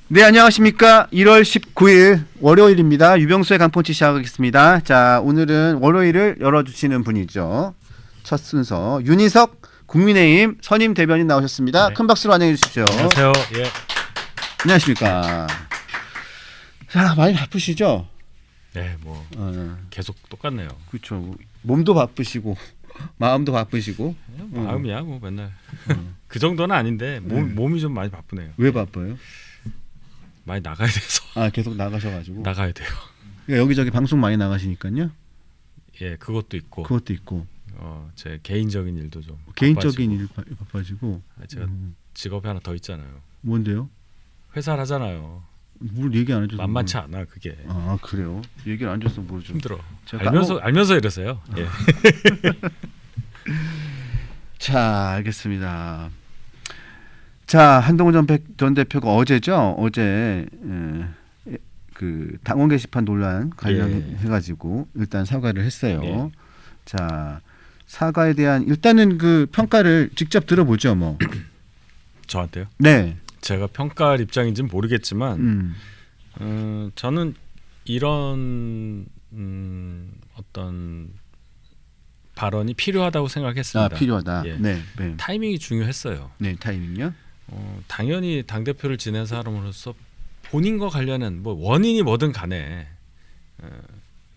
네, 안녕하십니까. 1월 19일 월요일입니다. 유병수의 간폰치 시작하겠습니다. 자, 오늘은 월요일을 열어주시는 분이죠. 첫 순서 윤희석 국민의힘 선임 대변인 나오셨습니다. 네. 큰 박수로 환영해 주십시오. 안녕하세요. 예. 안녕하십니까. 자, 많이 바쁘시죠? 네, 뭐 계속 똑같네요. 그렇죠. 몸도 바쁘시고 마음도 바쁘시고. 마음이야, 뭐 맨날. 그 정도는 아닌데 몸이 좀 많이 바쁘네요. 왜 바빠요? 많이 나가야 돼서. 아, 계속 나가셔가지고. 나가야 돼요. 그러니까 여기저기 방송 많이 나가시니까요. 예, 그것도 있고. 그것도 있고. 제 개인적인 일도 좀. 개인적인 바빠지고. 일 바빠지고. 제가 직업이 하나 더 있잖아요. 뭔데요? 회사를 하잖아요. 뭘 얘기 안 해줘서 만만치 않아 그게. 아, 그래요? 얘기를 안 줘서 모르죠. 힘들어. 제가 알면서 이러세요. 예. 자, 알겠습니다. 자, 한동훈 전 대표가 어제죠. 어제 그 당원 게시판 논란 관련해가지고 일단 사과를 했어요. 예. 자, 사과에 대한 일단은 그 평가를 직접 들어보죠, 뭐. 저한테요? 네. 제가 평가할 입장인지는 모르겠지만 저는 이런 어떤 발언이 필요하다고 생각했습니다. 아, 필요하다. 예. 네, 네. 타이밍이 중요했어요. 네, 타이밍요. 당연히 당 대표를 지낸 사람으로서 본인과 관련한 뭐 원인이 뭐든 간에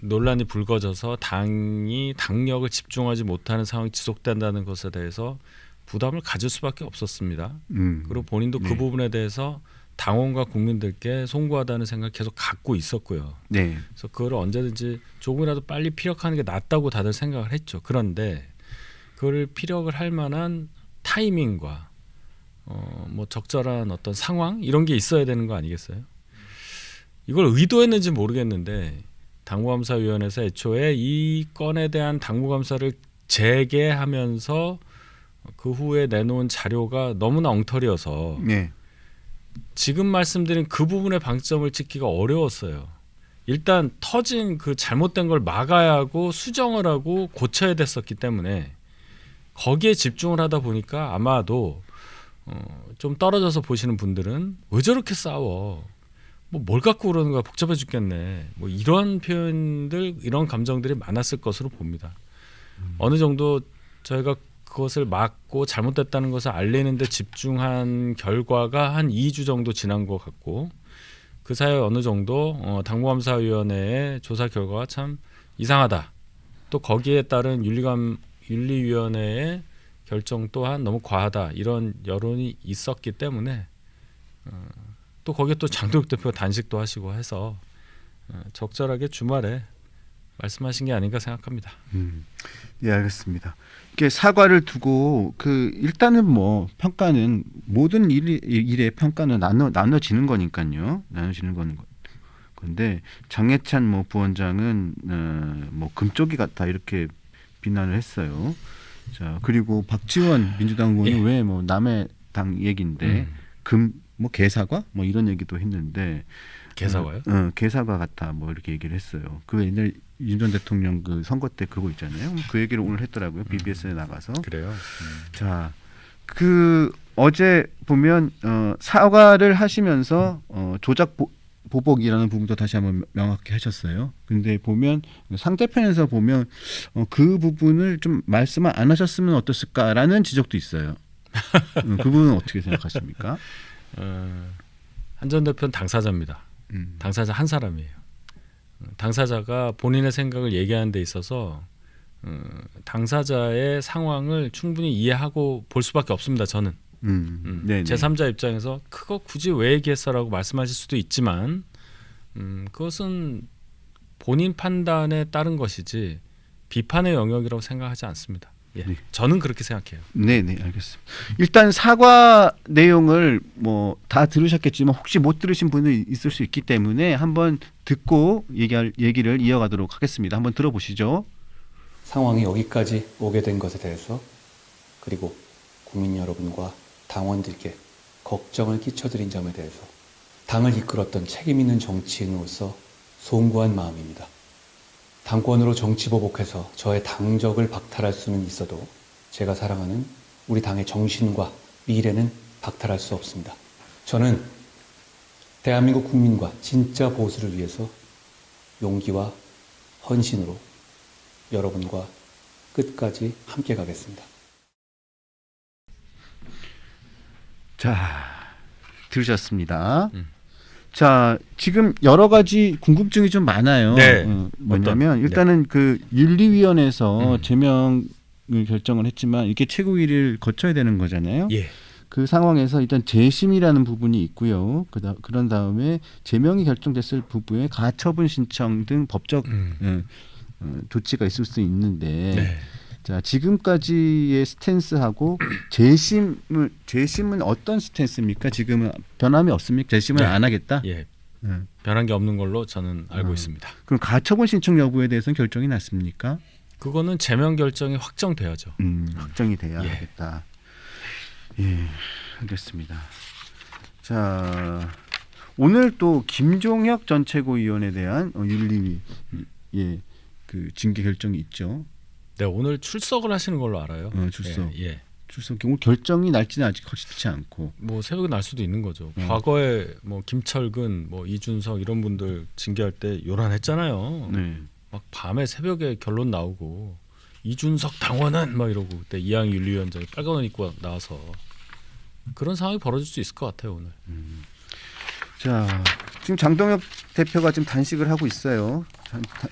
논란이 불거져서 당이 당력을 집중하지 못하는 상황이 지속된다는 것에 대해서 부담을 가질 수밖에 없었습니다. 그리고 본인도 그 네. 부분에 대해서 당원과 국민들께 송구하다는 생각을 계속 갖고 있었고요. 네. 그래서 그걸 언제든지 조금이라도 빨리 피력하는 게 낫다고 다들 생각을 했죠. 그런데 그걸 피력을 할 만한 타이밍과 뭐 적절한 어떤 상황 이런 게 있어야 되는 거 아니겠어요? 이걸 의도했는지 모르겠는데 당무감사위원회에서 애초에 이 건에 대한 당무감사를 재개하면서 그 후에 내놓은 자료가 너무나 엉터리여서 네. 지금 말씀드린 그 부분의 방점을 찍기가 어려웠어요. 일단 터진 그 잘못된 걸 막아야 하고 수정을 하고 고쳐야 됐었기 때문에 거기에 집중을 하다 보니까 아마도 좀 떨어져서 보시는 분들은 왜 저렇게 싸워? 뭐 뭘 갖고 그러는 거야? 복잡해 죽겠네. 뭐 이런 표현들, 이런 감정들이 많았을 것으로 봅니다. 어느 정도 저희가 그것을 막고 잘못됐다는 것을 알리는 데 집중한 결과가 한 2주 정도 지난 것 같고 그 사이에 어느 정도 당무감사위원회의 조사 결과가 참 이상하다. 또 거기에 따른 윤리위원회의 결정 또한 너무 과하다. 이런 여론이 있었기 때문에 또 거기에 또 장도혁 대표가 단식도 하시고 해서 적절하게 주말에 말씀하신 게 아닌가 생각합니다. 예, 알겠습니다. 이게 사과를 두고 그 일단은 뭐 평가는 모든 일의 평가는 나눠지는 거니까요. 나눠지는 건데 장해찬 뭐 부원장은 뭐 금쪽이 같다 이렇게 비난을 했어요. 자, 그리고 박지원 민주당 의원은 왜 뭐 남의 당 얘기인데 뭐 개사과 뭐 이런 얘기도 했는데 개사과요? 개사과 같아 뭐 이렇게 얘기를 했어요. 그 옛날 윤 전 대통령 그 선거 때 그거 있잖아요. 그 얘기를 오늘 했더라고요. BBS에 나가서. 그래요. 자, 그 어제 보면 사과를 하시면서 조작 보복이라는 부분도 다시 한번 명확히 하셨어요. 근데 보면 상대편에서 보면 그 부분을 좀 말씀을 안 하셨으면 어땠을까라는 지적도 있어요. 그 부분은 어떻게 생각하십니까? 한 전 대표는 당사자입니다. 당사자 한 사람이에요. 당사자가 본인의 생각을 얘기하는 데 있어서 당사자의 상황을 충분히 이해하고 볼 수밖에 없습니다. 저는 제3자 입장에서 그거 굳이 왜 얘기했어라고 말씀하실 수도 있지만 그것은 본인 판단에 따른 것이지 비판의 영역이라고 생각하지 않습니다. 예, 네. 저는 그렇게 생각해요. 네, 알겠습니다. 일단 사과 내용을 뭐 다 들으셨겠지만 혹시 못 들으신 분이 있을 수 있기 때문에 한번 듣고 얘기를 이어가도록 하겠습니다. 한번 들어보시죠. 상황이 여기까지 오게 된 것에 대해서 그리고 국민 여러분과 당원들께 걱정을 끼쳐드린 점에 대해서 당을 이끌었던 책임 있는 정치인으로서 송구한 마음입니다. 당권으로 정치보복해서 저의 당적을 박탈할 수는 있어도 제가 사랑하는 우리 당의 정신과 미래는 박탈할 수 없습니다. 저는 대한민국 국민과 진짜 보수를 위해서 용기와 헌신으로 여러분과 끝까지 함께 가겠습니다. 자, 들으셨습니다. 자, 지금 여러 가지 궁금증이 좀 많아요. 네. 뭐냐면 어떤? 일단은 그 윤리위원회에서 음. 제명을 결정을 했지만 이게 최고위를 거쳐야 되는 거잖아요. 예. 그 상황에서 일단 재심이라는 부분이 있고요. 그런 다음에 제명이 결정됐을 부분에 가처분 신청 등 법적 조치가 있을 수 있는데 네. 자, 지금까지의 스탠스하고 재심은 어떤 스탠스입니까? 지금은 변함이 없습니까? 재심은 네. 안 하겠다. 예. 네. 변한 게 없는 걸로 저는 알고 있습니다. 그럼 가처분 신청 여부에 대해서는 결정이 났습니까? 그거는 제명 결정이 확정돼야죠. 확정이 돼야 예. 하겠다. 예, 알겠습니다. 자, 오늘 또 김종혁 전 최고위원에 대한 윤리위 그 징계 결정이 있죠. 네, 오늘 출석을 하시는 걸로 알아요. 출석. 예. 예. 출석 오늘 결정이 날지는 아직 확실치 않고. 뭐 새벽에 날 수도 있는 거죠. 과거에 뭐 김철근, 뭐 이준석 이런 분들 징계할 때 요란했잖아요. 네. 막 밤에 새벽에 결론 나오고 이준석 당원은 막 이러고 그때 이항 윤리위원장이 빨간 옷 입고 나와서 그런 상황이 벌어질 수 있을 것 같아요 오늘. 자, 지금 장동혁 대표가 지금 단식을 하고 있어요.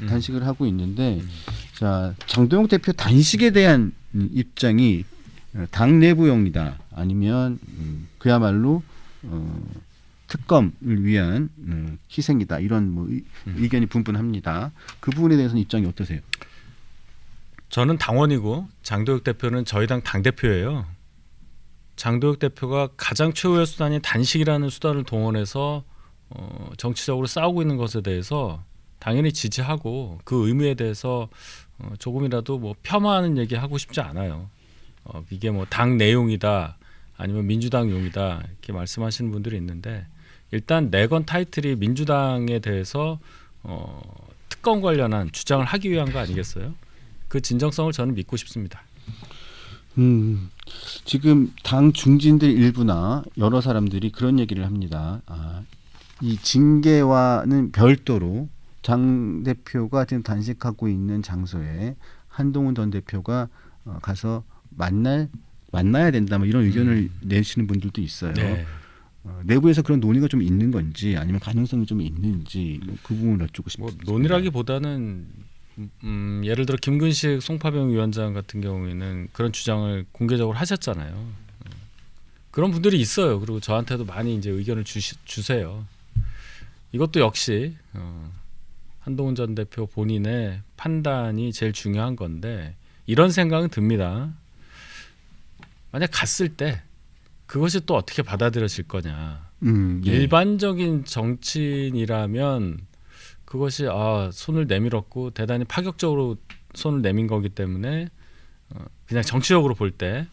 단식을 하고 있는데, 자, 장동혁 대표 단식에 대한 입장이 당 내부용이다. 아니면 그야말로 특검을 위한 희생이다. 이런 뭐 의견이 분분합니다. 그 부분에 대해서는 입장이 어떠세요? 저는 당원이고 장도혁 대표는 저희 당 당대표예요. 장도혁 대표가 가장 최후의 수단인 단식이라는 수단을 동원해서 정치적으로 싸우고 있는 것에 대해서 당연히 지지하고 그 의미에 대해서 조금이라도 뭐 폄하하는 얘기 하고 싶지 않아요. 이게 뭐 당 내용이다 아니면 민주당 용이다 이렇게 말씀하시는 분들이 있는데 일단 내건 타이틀이 민주당에 대해서 특검 관련한 주장을 하기 위한 거 아니겠어요? 그 진정성을 저는 믿고 싶습니다. 지금 당 중진들 일부나 여러 사람들이 그런 얘기를 합니다. 이 징계와는 별도로 장 대표가 지금 단식하고 있는 장소에 한동훈 전 대표가 가서 만나야 된다. 뭐 이런 의견을 내시는 분들도 있어요. 네. 내부에서 그런 논의가 좀 있는 건지 아니면 가능성이 좀 있는지 그 부분을 여쭙고 뭐 싶습니다. 논의라기보다는 예를 들어 김근식 송파병 위원장 같은 경우에는 그런 주장을 공개적으로 하셨잖아요. 그런 분들이 있어요. 그리고 저한테도 많이 이제 의견을 주세요. 이것도 역시 한동훈 전 대표 본인의 판단이 제일 중요한 건데 이런 생각은 듭니다. 만약 갔을 때 그것이 또 어떻게 받아들여질 거냐. 예. 일반적인 정치인이라면 그것이 손을 내밀었고 대단히 파격적으로 손을 내민 거기 때문에 그냥 정치적으로 볼 때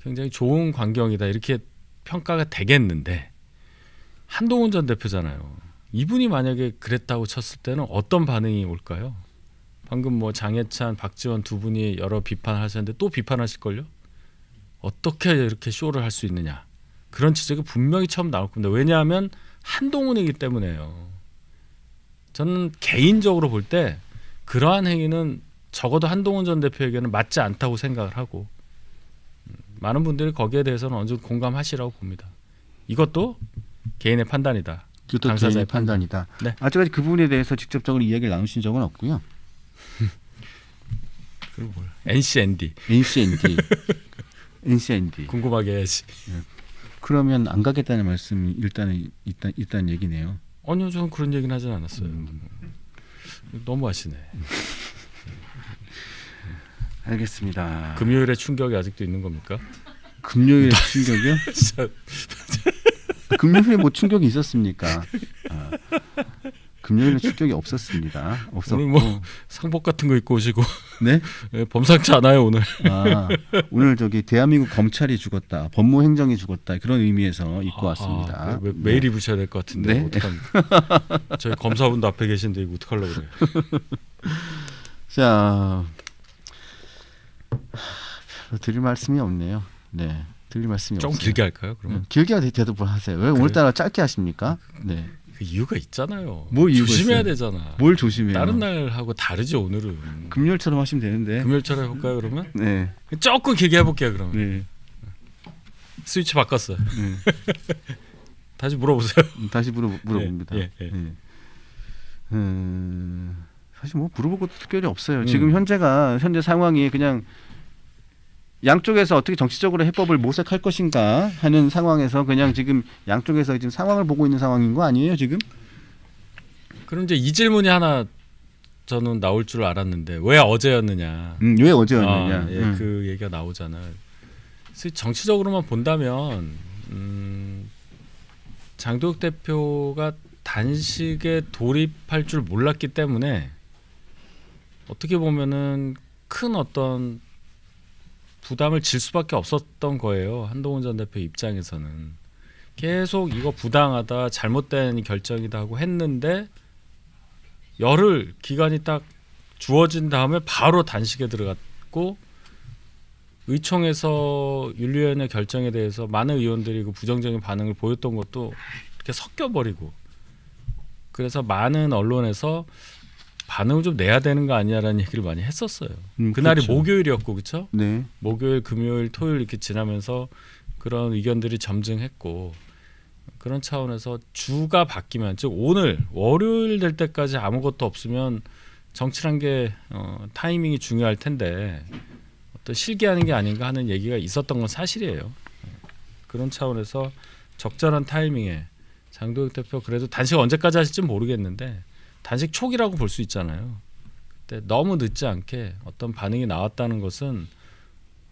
굉장히 좋은 광경이다 이렇게 평가가 되겠는데 한동훈 전 대표잖아요. 이분이 만약에 그랬다고 쳤을 때는 어떤 반응이 올까요? 방금 뭐 장해찬, 박지원 두 분이 여러 비판하셨는데 또 비판하실걸요? 어떻게 이렇게 쇼를 할 수 있느냐 그런 지적이 분명히 처음 나올 겁니다. 왜냐하면 한동훈이기 때문에요. 저는 개인적으로 볼 때 그러한 행위는 적어도 한동훈 전 대표에게는 맞지 않다고 생각을 하고 많은 분들이 거기에 대해서는 어느 정도 공감하시라고 봅니다. 이것도 개인의 판단이다. 그것도 당사자의 개인의 판단이다. 네. 아직까지 그 부분에 대해서 직접적으로 이야기를 나누신 적은 없고요. 그리고 뭘? NCND NCND 궁금하게 해야지. 그러면 안 가겠다는 말씀이 일단 얘기네요. 아니요, 저는 그런 얘기는 하진 않았어요. 너무 하시네. 알겠습니다. 금요일에 충격이 아직도 있는 겁니까? 금요일에 충격이요? 진짜 금요일에 뭐 충격이 있었습니까? 금요일에 충격이 없었습니다. 없었고. 오늘 뭐 상복 같은 거 입고 오시고 네? 네, 범상치 않아요 오늘. 오늘 저기 대한민국 검찰이 죽었다, 법무행정이 죽었다 그런 의미에서 입고 왔습니다. 매일 입으셔야 될 것 같은데 네? 어떡합니까? 저희 검사분도 앞에 계신데 이거 어떡하려고 그래요? 자, 별로 드릴 말씀이 없네요. 네, 드릴 말씀이 좀 없어요. 길게 할까요? 그러면 길게 대답을 하세요. 왜 오늘따라 짧게 하십니까? 네. 그 이유가 있잖아요. 뭐 이유가 조심해야 있어요? 되잖아. 뭘 조심해요? 다른 날하고 다르지 오늘은. 금요일처럼 하시면 되는데. 금요일처럼 해볼까요 그러면? 네. 조금 길게 해볼게요 그러면. 네. 스위치 바꿨어요. 네. 다시 물어보세요. 다시 물어봅니다. 예, 예. 네. 사실 뭐 물어볼 것도 특별히 없어요. 음. 지금 현재 상황이 그냥 양쪽에서 어떻게 정치적으로 해법을 모색할 것인가 하는 상황에서 그냥 지금 양쪽에서 지금 상황을 보고 있는 상황인 거 아니에요 지금? 그럼 이제 이 질문이 하나 저는 나올 줄 알았는데 왜 어제였느냐? 왜 어제였느냐? 예, 그 얘기가 나오잖아요. 그래서 정치적으로만 본다면 장도혁 대표가 단식에 돌입할 줄 몰랐기 때문에 어떻게 보면은 큰 어떤 부담을 질 수밖에 없었던 거예요. 한동훈 전 대표 입장에서는 계속 이거 부당하다, 잘못된 결정이다 하고 했는데 열흘 기간이 딱 주어진 다음에 바로 단식에 들어갔고 의총에서 윤리위원회 결정에 대해서 많은 의원들이 그 부정적인 반응을 보였던 것도 이렇게 섞여버리고 그래서 많은 언론에서 반응을 좀 내야 되는 거 아니냐라는 얘기를 많이 했었어요. 그날이 그렇죠. 목요일이었고 그렇죠? 네. 목요일, 금요일, 토요일 이렇게 지나면서 그런 의견들이 점증했고 그런 차원에서 주가 바뀌면 즉 오늘 월요일 될 때까지 아무것도 없으면 정치란 게 타이밍이 중요할 텐데 어떤 실기하는 게 아닌가 하는 얘기가 있었던 건 사실이에요. 그런 차원에서 적절한 타이밍에 장도혁 대표 그래도 단식 언제까지 하실지 모르겠는데 단식 초기라고 볼 수 있잖아요. 그때 너무 늦지 않게 어떤 반응이 나왔다는 것은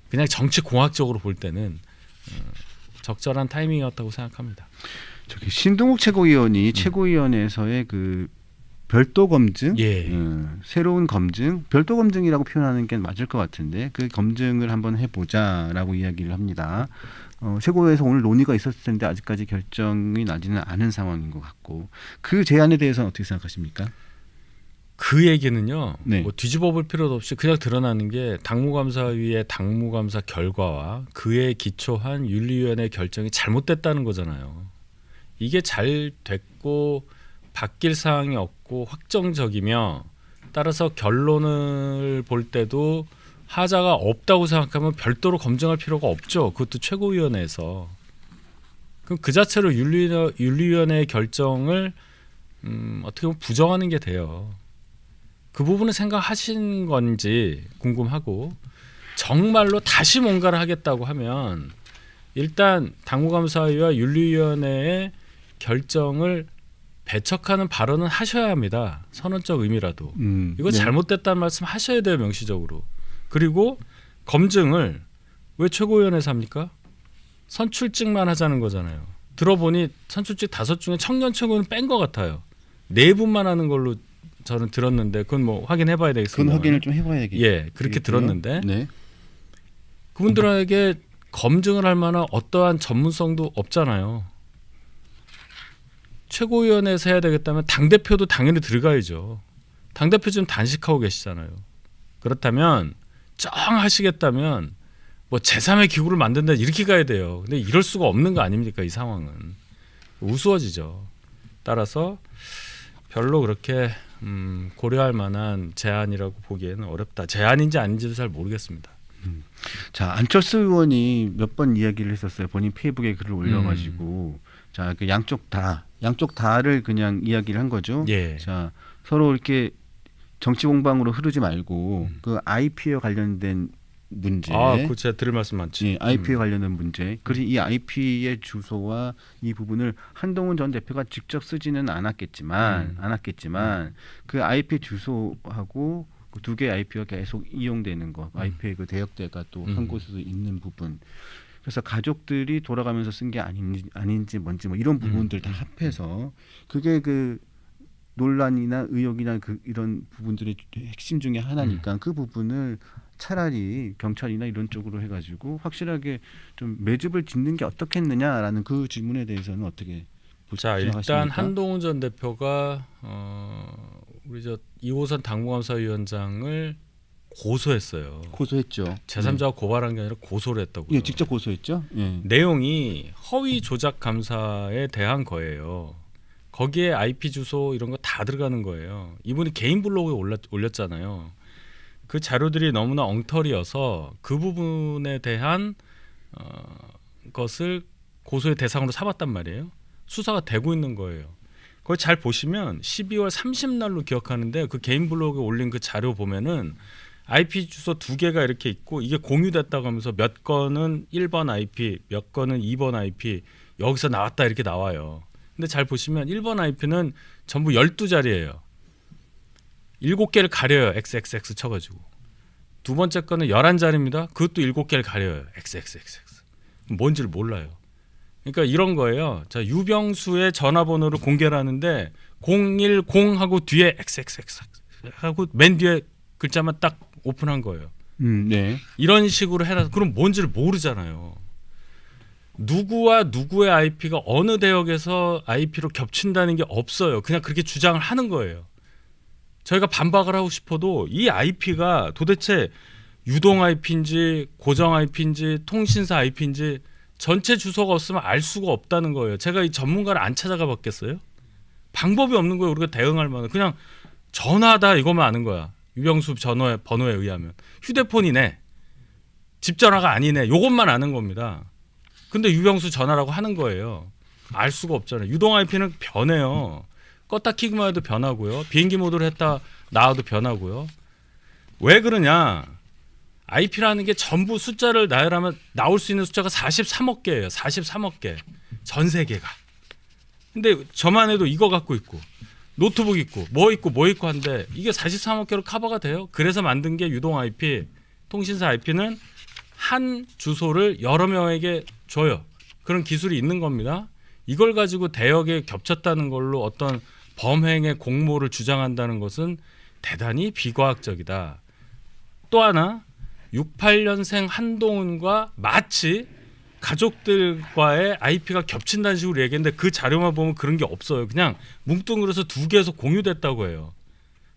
그냥 정치 공학적으로 볼 때는 적절한 타이밍이었다고 생각합니다. 저기 신동욱 최고위원이 최고위원회에서의 그 별도 검증, 예. 새로운 검증, 별도 검증이라고 표현하는 게 맞을 것 같은데 그 검증을 한번 해보자라고 이야기를 합니다. 최고위에서 오늘 논의가 있었을 텐데 아직까지 결정이 나지는 않은 상황인 것 같고 그 제안에 대해서는 어떻게 생각하십니까? 그 얘기는요. 네. 뭐 뒤집어 볼 필요도 없이 그냥 드러나는 게 당무감사위의 당무감사 결과와 그에 기초한 윤리위원회 결정이 잘못됐다는 거잖아요. 이게 잘 됐고 바뀔 사항이 없고 확정적이며 따라서 결론을 볼 때도 하자가 없다고 생각하면 별도로 검증할 필요가 없죠. 그것도 최고위원회에서. 그럼 그 자체로 윤리위원회의 결정을 어떻게 보면 부정하는 게 돼요. 그 부분을 생각하신 건지 궁금하고 정말로 다시 뭔가를 하겠다고 하면 일단 당무감사위와 윤리위원회의 결정을 배척하는 발언은 하셔야 합니다. 선언적 의미라도. 이거 네. 잘못됐다는 말씀 하셔야 돼요. 명시적으로. 그리고 검증을 왜 최고위원회에서 합니까? 선출직만 하자는 거잖아요. 들어보니 선출직 5 중에 청년 최고는 뺀 것 같아요. 4분만 하는 걸로 저는 들었는데 그건 뭐 확인해봐야 되겠습니다. 그건 확인을 좀 해봐야겠죠. 예, 그렇게 들었는데 네. 그분들에게 검증을 할 만한 어떠한 전문성도 없잖아요. 최고위원회에서 해야 되겠다면 당대표도 당연히 들어가야죠. 당대표 지금 단식하고 계시잖아요. 그렇다면 쩡 하시겠다면 뭐 제3의 기구를 만든다 이렇게 가야 돼요. 근데 이럴 수가 없는 거 아닙니까? 이 상황은. 우스워지죠. 따라서 별로 그렇게 고려할 만한 제안이라고 보기에는 어렵다. 제안인지 아닌지도 잘 모르겠습니다. 자, 안철수 의원이 몇 번 이야기를 했었어요. 본인 페이북에 글을 올려가지고 자, 그 양쪽 다를 그냥 이야기를 한 거죠. 예. 자, 서로 이렇게 정치 공방으로 흐르지 말고 그 IP와 관련된 문제. 그거 제가 들을 말씀 많지. 예, IP에 관련된 문제. 그리고 이 IP의 주소와 이 부분을 한동훈 전 대표가 직접 쓰지는 않았겠지만 그 IP 주소하고 그 2개의 IP가 계속 이용되는 것, IP의 그 대역대가 또 한 곳에서 있는 부분. 그래서 가족들이 돌아가면서 쓴 게 아닌지 뭔지 뭐 이런 부분들 다 합해서 그게 그 논란이나 의혹이나 그 이런 부분들의 핵심 중에 하나니까 그 부분을 차라리 경찰이나 이런 쪽으로 해가지고 확실하게 좀 매듭을 짓는 게 어떻겠느냐라는 그 질문에 대해서는 어떻게 자, 생각하십니까? 일단 한동훈 전 대표가 우리 저 2호선 당무감사위원장을 고소했어요. 고소했죠. 제3자가 고발한 게 아니라 고소를 했다고요. 예, 직접 고소했죠. 예. 내용이 허위 조작 감사에 대한 거예요. 거기에 IP 주소 이런 거 다 들어가는 거예요. 이분이 개인 블로그에 올렸잖아요. 그 자료들이 너무나 엉터리여서 그 부분에 대한 것을 고소의 대상으로 삼았단 말이에요. 수사가 되고 있는 거예요. 거기 잘 보시면 12월 30날로 기억하는데 그 개인 블로그에 올린 그 자료 보면은 IP 주소 2개가 이렇게 있고 이게 공유됐다고 하면서 몇 건은 1번 IP, 몇 건은 2번 IP 여기서 나왔다 이렇게 나와요. 근데 잘 보시면 1번 IP는 전부 12자리예요. 7개를 가려요. XXX 쳐가지고. 두 번째 거는 11자리입니다. 그것도 7개를 가려요. XXXX. 뭔지를 몰라요. 그러니까 이런 거예요. 자, 유병수의 전화번호를 공개를 하는데 010 하고 뒤에 XXX 하고 맨 뒤에 글자만 딱 오픈한 거예요. 네. 이런 식으로 해놔서 그럼 뭔지를 모르잖아요. 누구와 누구의 IP가 어느 대역에서 IP로 겹친다는 게 없어요. 그냥 그렇게 주장을 하는 거예요. 저희가 반박을 하고 싶어도 이 IP가 도대체 유동 IP인지 고정 IP인지 통신사 IP인지 전체 주소가 없으면 알 수가 없다는 거예요. 제가 이 전문가를 안 찾아가 봤겠어요? 방법이 없는 거예요. 우리가 대응할 만한. 그냥 전화다 이거만 아는 거야. 유병수 번호에 의하면. 휴대폰이네. 집 전화가 아니네. 이것만 아는 겁니다. 근데 유병수 전화라고 하는 거예요. 알 수가 없잖아요. 유동 IP는 변해요. 껐다 키기만 해도 변하고요. 비행기 모드로 했다 나와도 변하고요. 왜 그러냐? IP라는 게 전부 숫자를 나열하면 나올 수 있는 숫자가 43억 개예요. 43억 개. 전 세계가. 근데 저만 해도 이거 갖고 있고 노트북 있고 뭐 있고 한데 이게 43억 개로 커버가 돼요. 그래서 만든 게 유동 IP. 통신사 IP는 한 주소를 여러 명에게 줘요. 그런 기술이 있는 겁니다. 이걸 가지고 대역에 겹쳤다는 걸로 어떤 범행의 공모를 주장한다는 것은 대단히 비과학적이다. 또 하나 68년생 한동훈과 마치 가족들과의 IP가 겹친다는 식으로 얘기했는데 그 자료만 보면 그런 게 없어요. 그냥 뭉뚱그려서 2개에서 공유됐다고 해요.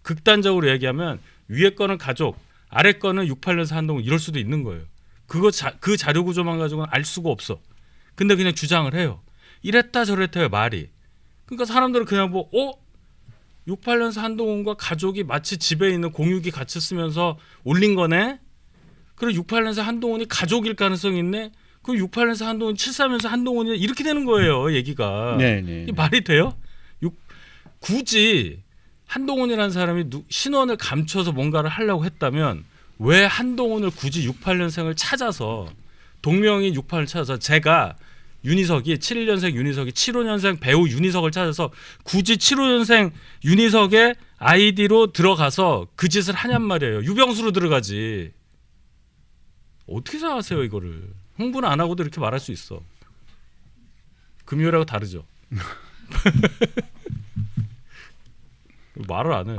극단적으로 얘기하면 위에 거는 가족, 아래 거는 68년생 한동훈 이럴 수도 있는 거예요. 그 자료 구조만 가지고는 알 수가 없어. 근데 그냥 주장을 해요. 이랬다 저랬다요 말이. 그러니까 사람들은 그냥 68년생 한동훈과 가족이 마치 집에 있는 공유기 같이 쓰면서 올린 거네. 그리고 68년생 한동훈이 가족일 가능성이 있네. 그럼 68년생 한동훈 73년생 한동훈이 이렇게 되는 거예요. 얘기가. 네. 이게 말이 돼요? 굳이 한동훈이라는 사람이 신원을 감춰서 뭔가를 하려고 했다면 왜 한동훈을 굳이 68년생을 찾아서 동명인 68을 찾아서 제가 윤희석이 71년생 윤희석이 75년생 배우 윤희석을 찾아서 굳이 75년생 윤희석의 아이디로 들어가서 그 짓을 하냔 말이에요. 유병수로 들어가지. 어떻게 생각하세요 이거를. 홍보는 안 하고도 이렇게 말할 수 있어. 금요일하고 다르죠. 말을 안 해.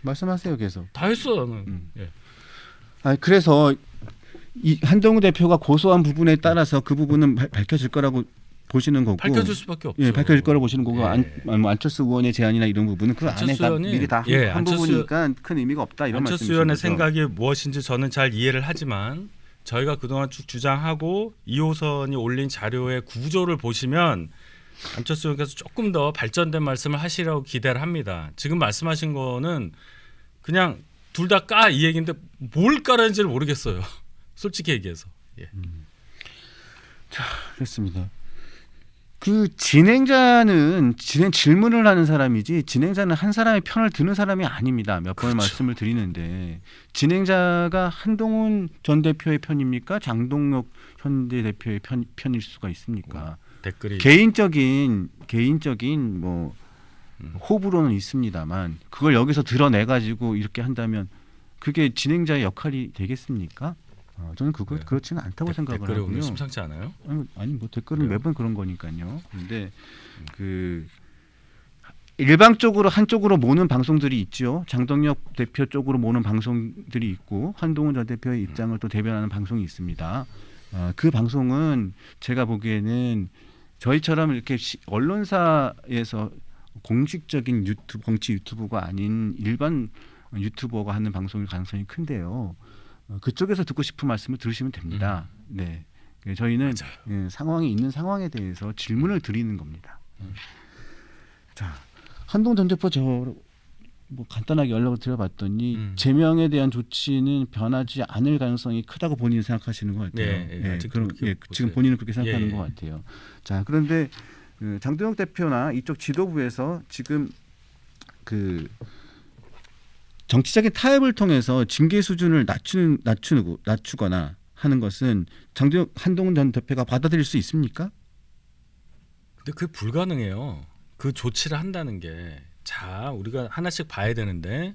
말씀하세요 계속. 다 했어 나는. 예. 그래서 이 한동훈 대표가 고소한 부분에 따라서 그 부분은 밝혀질 거라고 보시는 거고. 밝혀질 수밖에 없죠. 예, 밝혀질 거라고 보시는 거고. 예. 안철수 의원의 제안이나 이런 부분은 그 안에 다 미리 다 한 부분이니까 큰 의미가 없다 이런 말씀이신 안철수 의원의 거죠. 생각이 무엇인지 저는 잘 이해를 하지만 저희가 그동안 쭉 주장하고 2호선이 올린 자료의 구조를 보시면 안철수 의원께서 조금 더 발전된 말씀을 하시라고 기대를 합니다. 지금 말씀하신 거는 그냥 둘 다 까 이 얘기인데 뭘 까라는지를 모르겠어요. 솔직히 얘기해서. 예. 자, 그렇습니다. 그 진행자는 질문을 하는 사람이지 진행자는 한 사람의 편을 드는 사람이 아닙니다. 몇 번을 말씀을 드리는데 진행자가 한동훈 전 대표의 편입니까? 장동혁 현 대표의 편일 수가 있습니까? 댓글이 개인적인 뭐 호불호는 있습니다만 그걸 여기서 드러내 가지고 이렇게 한다면 그게 진행자의 역할이 되겠습니까? 저는 그렇지는 않다고 생각을 댓글이 하고요. 오늘 심상치 않아요? 아니 뭐 댓글은 그래요? 매번 그런 거니까요. 근데 그 일방적으로 한쪽으로 모는 방송들이 있죠. 장동혁 대표 쪽으로 모는 방송들이 있고 한동훈 전 대표의 입장을 또 대변하는 방송이 있습니다. 그 방송은 제가 보기에는 저희처럼 이렇게 언론사에서 공식적인 정치 유튜브가 아닌 일반 유튜버가 하는 방송일 가능성이 큰데요. 그쪽에서 듣고 싶은 말씀을 들으시면 됩니다. 네, 저희는 상황이 있는 상황에 대해서 질문을 드리는 겁니다. 자, 한동 전 대표 뭐 간단하게 연락을 드려봤더니 제명에 대한 조치는 변하지 않을 가능성이 크다고 본인이 생각하시는 것 같아요. 지금 본인은 그렇게 생각하는 것 같아요. 자, 그런데 장도영 대표나 이쪽 지도부에서 지금 그 정치적인 타협을 통해서 징계 수준을 낮추거나 하는 것은 한동훈 전 대표가 받아들일 수 있습니까? 근데 그게 불가능해요. 그 조치를 한다는 게. 자, 우리가 하나씩 봐야 되는데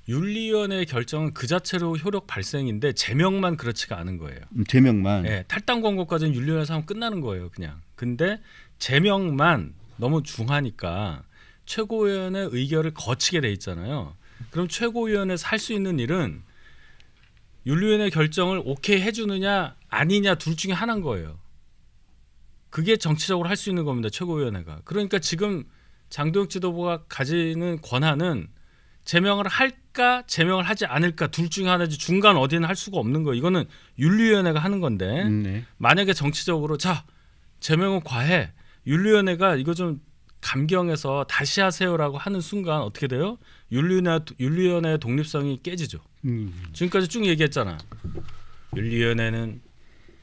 윤리위원회의 결정은 그 자체로 효력 발생인데 제명만 그렇지가 않은 거예요. 제명만. 네, 탈당 권고까지는 윤리위원회에서 하면 끝나는 거예요, 그냥. 근데 제명만 너무 중하니까 최고위원회 의결을 거치게 돼 있잖아요. 그럼 최고위원회에서 할 수 있는 일은 윤리위원회 결정을 오케이 해주느냐 아니냐 둘 중에 하나인 거예요. 그게 정치적으로 할 수 있는 겁니다, 최고위원회가. 그러니까 지금 장도영 지도부가 가지는 권한은 제명을 할까 제명을 하지 않을까 둘 중에 하나지 중간 어디는 할 수가 없는 거예요. 이거는 윤리위원회가 하는 건데 네. 만약에 정치적으로 자 제명은 과해 윤리위원회가 이거 좀 감경해서 다시 하세요라고 하는 순간 어떻게 돼요? 윤리위원회의 독립성이 깨지죠. 지금까지 쭉 얘기했잖아. 윤리위원회는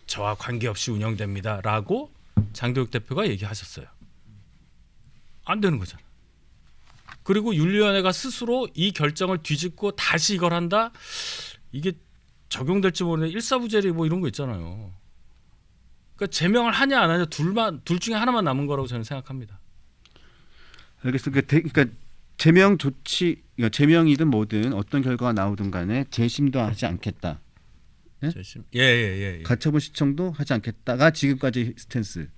저와 관계없이 운영됩니다라고 장도영 대표가 얘기하셨어요. 안 되는 거잖아. 그리고 윤리위원회가 스스로 이 결정을 뒤집고 다시 이걸 한다? 이게 적용될지 모르는 일사부재리 뭐 이런 거 있잖아요. 그러니까 제명을 하냐 안 하냐 둘 중에 하나만 남은 거라고 저는 생각합니다. 알겠습니다. 그러니까 제명 조치, 그러니까 제명이든 뭐든 어떤 결과가 나오든 간에 재심도 하지 않겠다. 예? 예. 가처분 신청도 하지 않겠다가 지금까지 스탠스.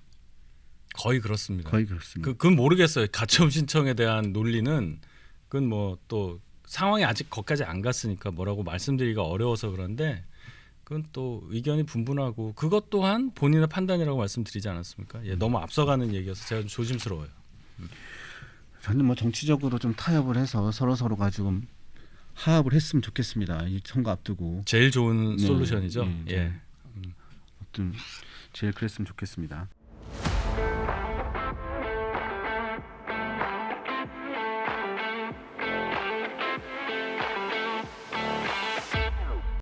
거의 그렇습니다. 거의 그렇습니다. 그건 모르겠어요. 가처분 신청에 대한 논리는 그건 뭐 또 상황이 아직 거기까지 안 갔으니까 뭐라고 말씀드리기가 어려워서 그런데 그건 또 의견이 분분하고 그것 또한 본인의 판단이라고 말씀드리지 않았습니까? 예, 너무 앞서가는 얘기여서 제가 좀 조심스러워요. 저는 뭐 정치적으로 좀 타협을 해서 서로가 지금 화합을 했으면 좋겠습니다. 이 선거 앞두고. 제일 좋은 네, 솔루션이죠. 네. 예. 아무튼 제일 그랬으면 좋겠습니다.